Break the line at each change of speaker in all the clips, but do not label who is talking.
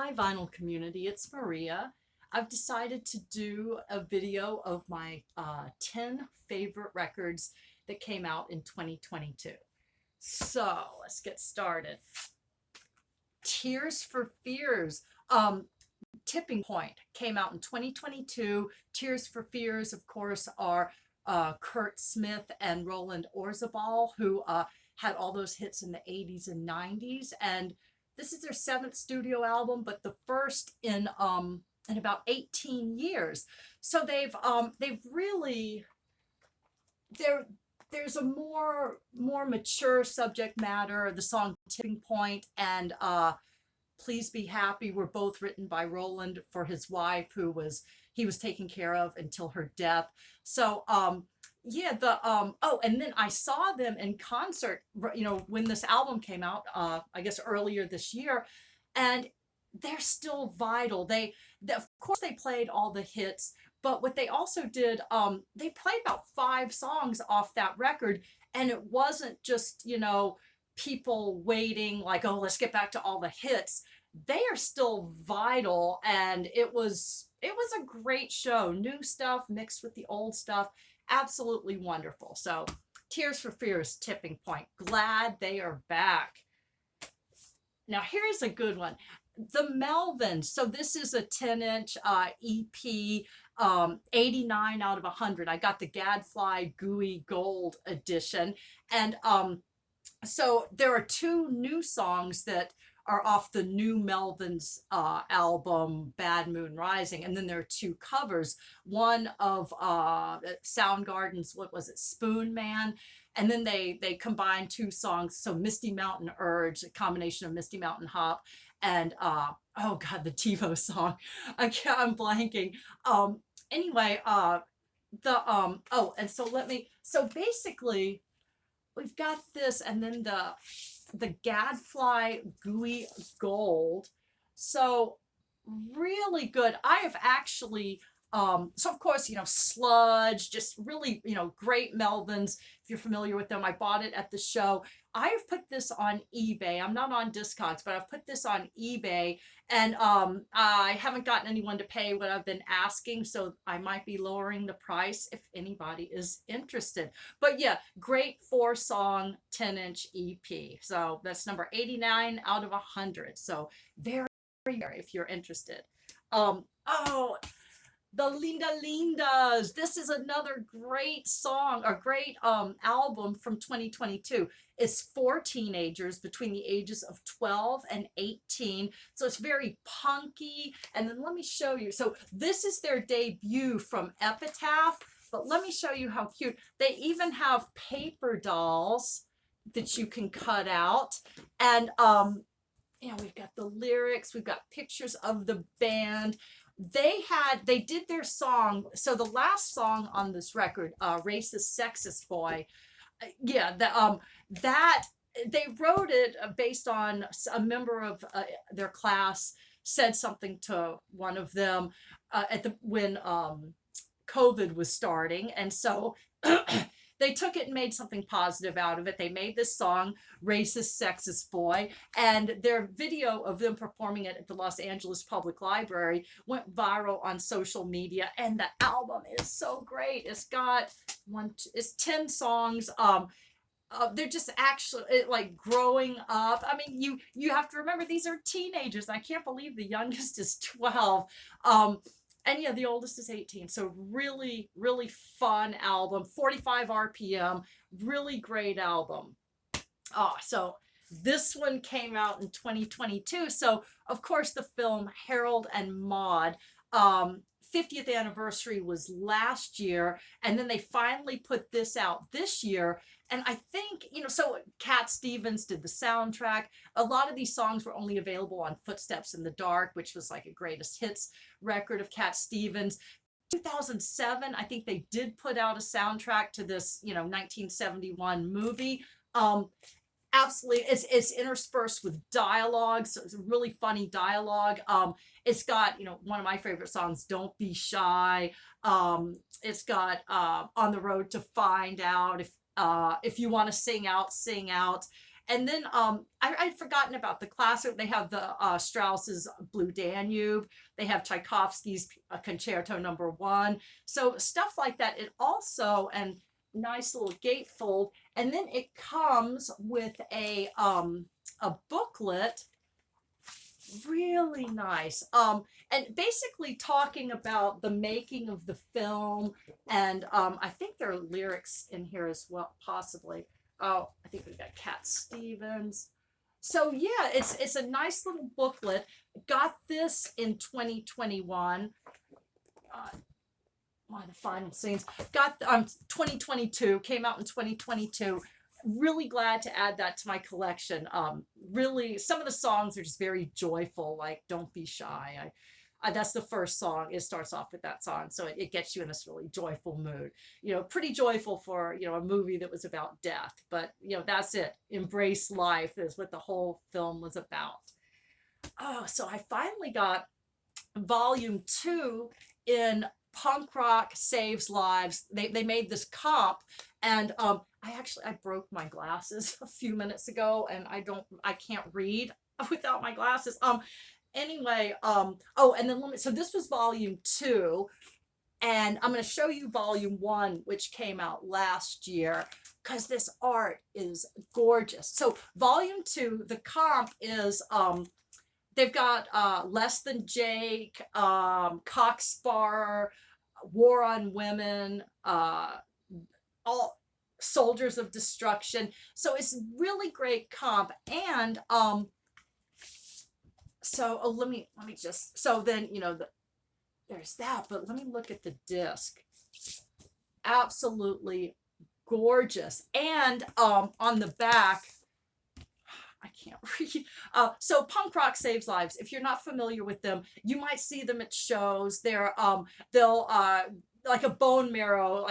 Hi, vinyl community. It's Maria. I've decided to do a video of my 10 favorite records that came out in 2022. So let's get started. Tears for Fears. Tipping Point came out in 2022. Tears for Fears, of course, are Kurt Smith and Roland Orzabal, who had all those hits in the 80s and 90s. And this is their seventh studio album, but the first in about 18 years. So they've really there there's a more mature subject matter. The song Tipping Point and Please Be Happy were both written by Roland for his wife, he was taking care of until her death. So yeah, the oh, and then I saw them in concert, when this album came out, I guess earlier this year, and they're still vital. They of course they played all the hits, but what they also did, they played about 5 songs off that record, and it wasn't just, people waiting like, oh, let's get back to all the hits. They are still vital, and it was a great show. New stuff mixed with the old stuff. Absolutely wonderful. So Tears for Fears, Tipping Point. Glad they are back. Now here's a good one. The Melvins. So this is a 10-inch EP, 89 out of 100. I got the Gadfly Gooey Gold edition. And so there are 2 new songs that are off the new Melvins album, Bad Moon Rising. And then there are 2 covers, one of Soundgarden's, what was it, Spoon Man. And then they combined 2 songs. So Misty Mountain Urge, a combination of Misty Mountain Hop and oh God, the TiVo song. I'm blanking. Anyway, the oh, and so so basically we've got this, and then the Gadfly Gooey Gold. So really good. I have actually so of course, Sludge, just really, great Melvins. If you're familiar with them, I bought it at the show. I have put this on eBay. I'm not on Discogs, but I've put this on eBay, and I haven't gotten anyone to pay what I've been asking, so I might be lowering the price if anybody is interested. But yeah, great 4-song 10-inch EP. So that's number 89 out of 100. So very, very rare if you're interested. Oh, the Linda Lindas. This is another great song, or great album from 2022. It's 4 teenagers between the ages of 12 and 18. So it's very punky. And then let me show you. So this is their debut from Epitaph, but let me show you how cute. They even have paper dolls that you can cut out. And we've got the lyrics, we've got pictures of the band. They did their song. So the last song on this record, Racist Sexist Boy, that they wrote it based on a member of their class said something to one of them when COVID was starting, and so they took it and made something positive out of it. They made this song, Racist Sexist Boy, and their video of them performing it at the Los Angeles Public Library went viral on social media, and the album is so great. It's 10 songs. They're just actually like growing up. I mean, you have to remember, these are teenagers. I can't believe the youngest is 12. And yeah, the oldest is 18. So really, really fun album. 45 RPM. Really great album. So this one came out in 2022. So of course the film Harold and Maude, 50th anniversary was last year, and then they finally put this out this year. And I think, so Cat Stevens did the soundtrack. A lot of these songs were only available on Footsteps in the Dark, which was like a greatest hits record of Cat Stevens. 2007, I think they did put out a soundtrack to this, 1971 movie. Absolutely, it's interspersed with dialogue, so it's really funny dialogue. It's got, one of my favorite songs, Don't Be Shy. It's got On the Road to Find Out, if you want to sing out, sing out. And then I'd forgotten about the classic. They have the Strauss's Blue Danube. They have Tchaikovsky's Concerto Number 1. So stuff like that. It also, and nice little gatefold, and then it comes with a booklet, really nice, and basically talking about the making of the film, and I think there are lyrics in here as well, possibly. Oh, I think we've got Cat Stevens. So yeah, it's a nice little booklet. Got this in 2021. One of the final scenes. Got 2022, came out in 2022. Really glad to add that to my collection. Really, some of the songs are just very joyful, like "Don't Be Shy." That's the first song. It starts off with that song, so it gets you in this really joyful mood. Pretty joyful for a movie that was about death, but that's it. Embrace life is what the whole film was about. Oh, so I finally got volume 2 in Punk Rock Saves Lives. They made this comp, and I broke my glasses a few minutes ago, and I can't read without my glasses. Anyway, and then so this was volume 2, and I'm going to show you volume 1, which came out last year, because this art is gorgeous. So volume 2, the comp is they've got Less Than Jake, Cockspur, War on Women, all Soldiers of Destruction. So it's really great comp. And let me just, so then there's that, but let me look at the disc. Absolutely gorgeous. And on the back, I can't read. So Punk Rock Saves Lives. If you're not familiar with them, you might see them at shows. They'll like a bone marrow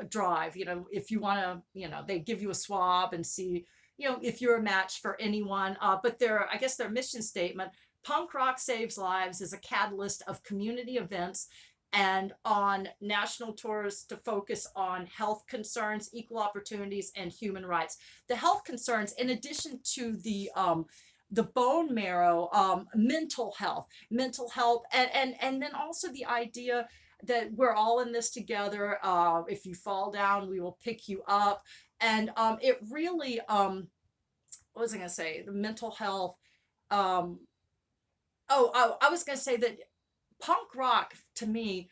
drive. If you want to, they give you a swab and see, if you're a match for anyone. But I guess their mission statement: Punk Rock Saves Lives is a catalyst of community events and on national tours to focus on health concerns, equal opportunities, and human rights. The health concerns, in addition to the bone marrow, mental health, and then also the idea that we're all in this together. If you fall down, we will pick you up. And it really, what was I going to say? The mental health. I was going to say that punk rock, to me,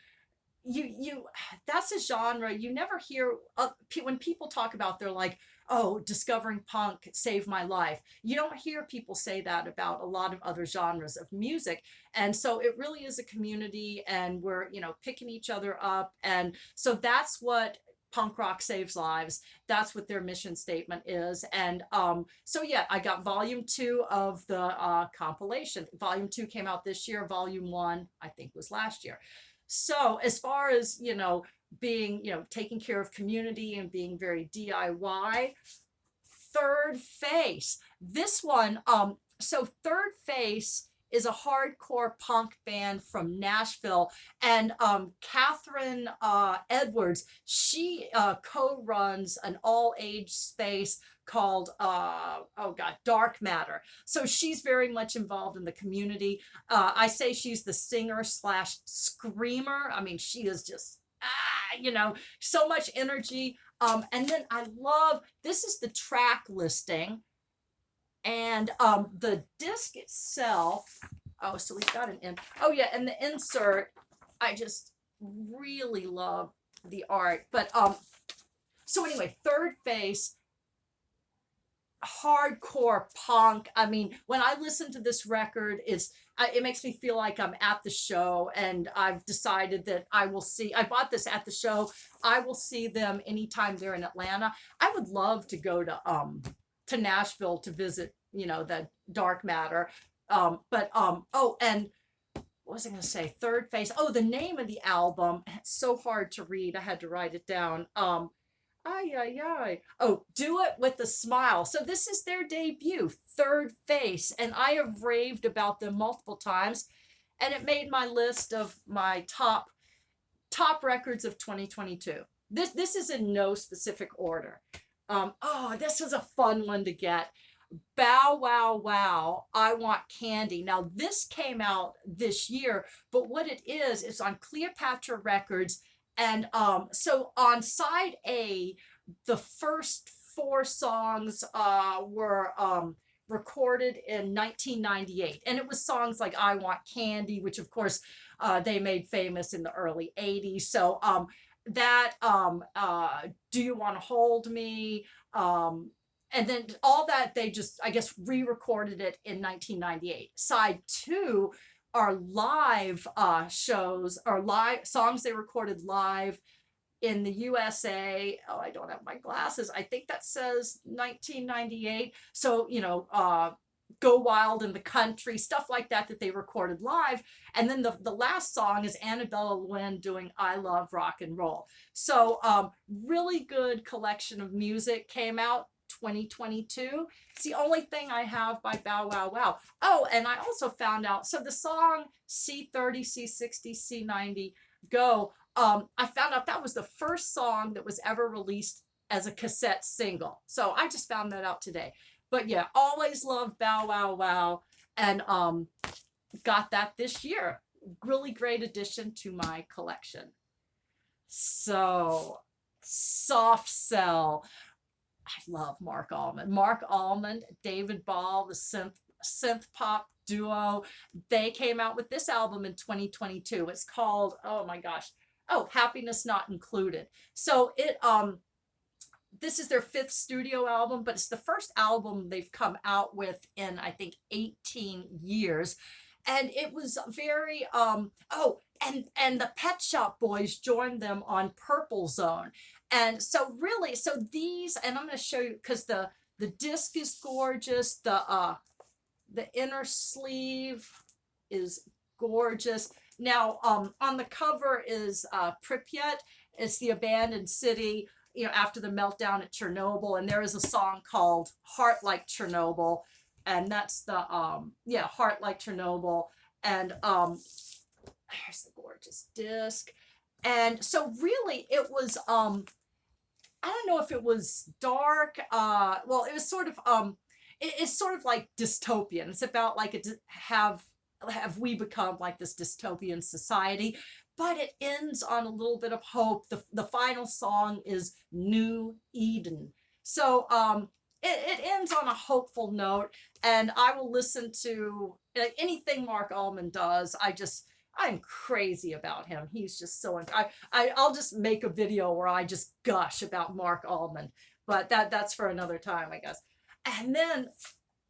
that's a genre you never hear. When people talk about, they're like, oh, discovering punk saved my life. You don't hear people say that about a lot of other genres of music. And so it really is a community, and we're picking each other up. And so that's what Punk Rock Saves Lives, that's what their mission statement is. And so yeah, I got volume 2 of the compilation. Volume 2 came out this year. Volume 1, I think, was last year. So as far as being taking care of community and being very DIY, Third Face, this one, so Third Face is a hardcore punk band from Nashville, and Catherine Edwards, she co-runs an all-age space called Dark Matter. So she's very much involved in the community. I say she's the singer slash screamer. I mean, she is just so much energy. And then I love, this is the track listing. And the disc itself, so we've got an in. Oh yeah, and the insert, I just really love the art. But so anyway, Third Face, hardcore punk. I mean, when I listen to this record, it makes me feel like I'm at the show, and I've decided that I bought this at the show. I will see them anytime they're in Atlanta. I would love to go to Nashville to visit, the Dark Matter. And what was I going to say? Third Face. Oh, the name of the album. It's so hard to read. I had to write it down. Oh, Do It With a Smile. So this is their debut, Third Face. And I have raved about them multiple times. And it made my list of my top records of 2022. This is in no specific order. Oh, this is a fun one to get. Bow Wow Wow, I Want Candy. Now, this came out this year, but what it is, it's on Cleopatra Records. And so on side A, the first four songs were recorded in 1998. And it was songs like I Want Candy, which of course they made famous in the early 80s. So Do You Want to Hold Me? And then all that they just, I guess, re-recorded it in 1998. Side two are live shows, or live songs they recorded live in the USA. Oh, I don't have my glasses. I think that says 1998. So, Go Wild in the Country, stuff like that that they recorded live. And then the last song is Annabella Lwin doing I Love Rock and Roll. So really good collection of music came out 2022. It's the only thing I have by Bow Wow Wow. Oh, and I also found out, so the song C30, C60, C90, Go, I found out that was the first song that was ever released as a cassette single. So I just found that out today. But yeah, always loved Bow Wow Wow, and got that this year. Really great addition to my collection. So, Soft Cell. I love Mark Almond. Mark Almond, David Ball, the synth pop duo. They came out with this album in 2022. It's called, oh my gosh, Happiness Not Included. So this is their fifth studio album, but it's the first album they've come out with in, I think, 18 years. And it was very and the Pet Shop Boys joined them on Purple Zone. And so really, so these, and I'm going to show you, because the disc is gorgeous, the inner sleeve is gorgeous. Now on the cover is Pripyat. It's the abandoned city, after the meltdown at Chernobyl, and there is a song called Heart Like Chernobyl, and that's the Heart Like Chernobyl. And there's the gorgeous disc. And so really it was I don't know if it was dark, well, it was sort of it's sort of like dystopian. It's about like have we become like this dystopian society, but it ends on a little bit of hope. The final song is New Eden. So it ends on a hopeful note, and I will listen to anything Mark Almond does. I'm crazy about him. He's just so I'll just make a video where I just gush about Mark Almond, but that's for another time, I guess. And then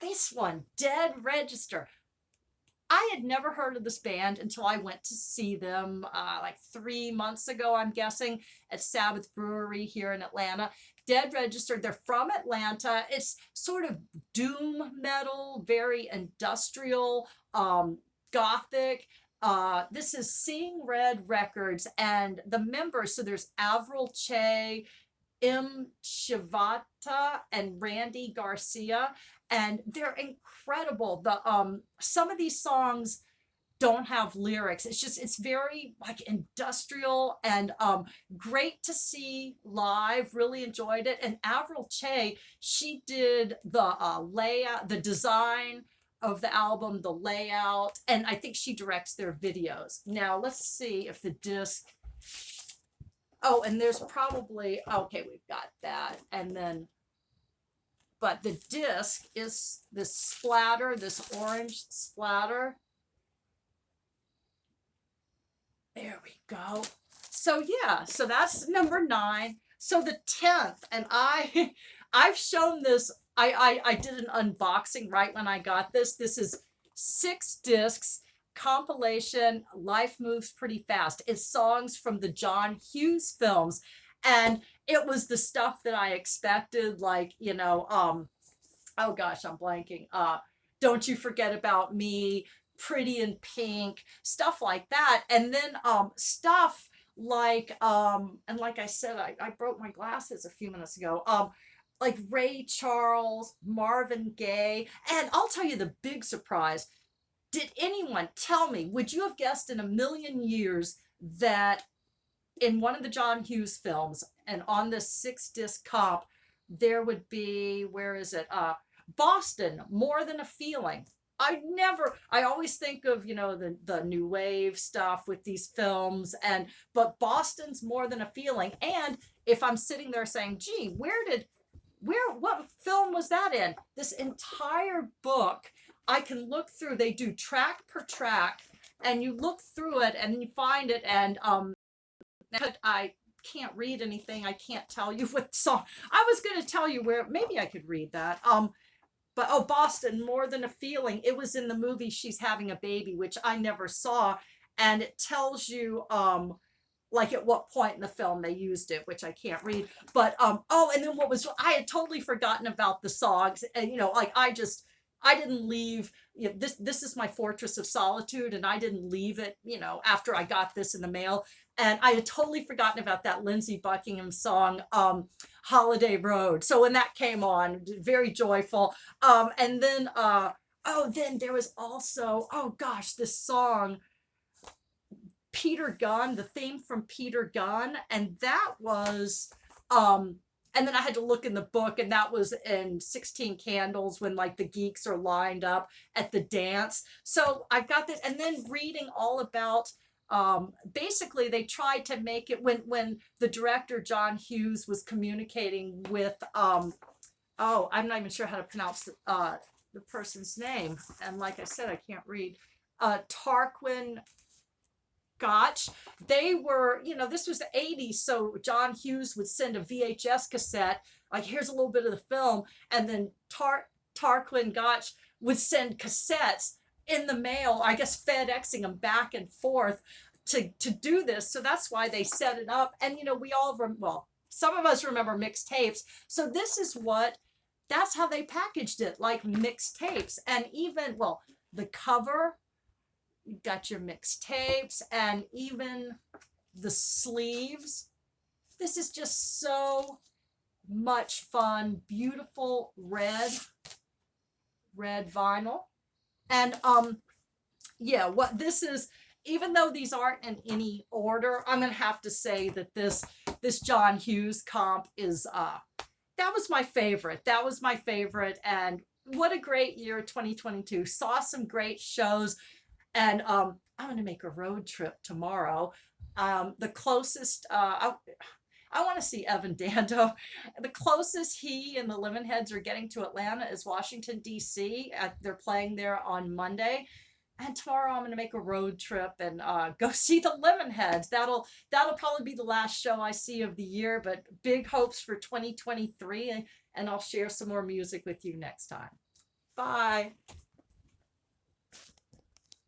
this one, Dead Register. I had never heard of this band until I went to see them like 3 months ago, I'm guessing, at Sabbath Brewery here in Atlanta. Dead Register, they're from Atlanta. It's sort of doom metal, very industrial, gothic. This is Seeing Red Records, and the members, so there's Avril Che, M. Shivata, and Randy Garcia, and they're incredible. Some of these songs don't have lyrics. It's very like industrial, and great to see live. Really enjoyed it. And Avril Che, she did the layout, the design of the album, the layout, and I think she directs their videos. Now let's see if the disc. Oh, and there's probably, okay, we've got that. And then, but the disc is this splatter, this orange splatter. There we go. So yeah, so that's number 9. So the 10th, and I've shown this, I did an unboxing right when I got this. This is 6 discs compilation, Life Moves Pretty Fast. It's songs from the John Hughes films, and it was the stuff that I expected, like, oh gosh, I'm blanking. Don't You Forget About Me, Pretty in Pink, stuff like that. And then stuff like and like I said, I broke my glasses a few minutes ago. Like Ray Charles, Marvin Gaye, and I'll tell you the big surprise. Did anyone tell me, would you have guessed in a million years that in one of the John Hughes films and on this 6 disc comp, there would be, where is it? Boston, More Than a Feeling. I always think of, the new wave stuff with these films, but Boston's More Than a Feeling. And if I'm sitting there saying, gee, what film was that in? This entire book, I can look through, they do track per track, and you look through it and you find it. And I can't read anything. I can't tell you what song. I was going to tell you where, maybe I could read that. But oh, Boston, More Than a Feeling. It was in the movie She's Having a Baby, which I never saw, and it tells you like at what point in the film they used it, which I can't read. But oh, and then I had totally forgotten about the songs, and like I didn't leave. This is my fortress of solitude, and I didn't leave it. After I got this in the mail, and I had totally forgotten about that Lindsey Buckingham song, Holiday Road. So when that came on, very joyful. And then then there was also, oh gosh, this song, Peter Gunn, the theme from Peter Gunn, and that was and then I had to look in the book, and that was in 16 Candles, when like the geeks are lined up at the dance. So I got this, and then reading all about basically they tried to make it, when the director John Hughes was communicating with oh, I'm not even sure how to pronounce the person's name, and like I said, I can't read. Tarquin Gotch. They were, this was the 80s, so John Hughes would send a VHS cassette, like, here's a little bit of the film, and then Tarquin Gotch would send cassettes in the mail, I guess FedExing them back and forth to do this. So that's why they set it up. And we all some of us remember mixtapes. So that's how they packaged it, like mixtapes. And even, the cover, you got your mixtapes, and even the sleeves. This is just so much fun. Beautiful red vinyl. And yeah, what this is, even though these aren't in any order, I'm gonna have to say that this John Hughes comp is that was my favorite. And what a great year 2022. Saw some great shows. And I'm going to make a road trip tomorrow. The closest, I want to see Evan Dando. The closest he and the Lemonheads are getting to Atlanta is Washington, D.C. They're playing there on Monday. And tomorrow I'm going to make a road trip and go see the Lemonheads. That'll probably be the last show I see of the year, but big hopes for 2023. And I'll share some more music with you next time. Bye.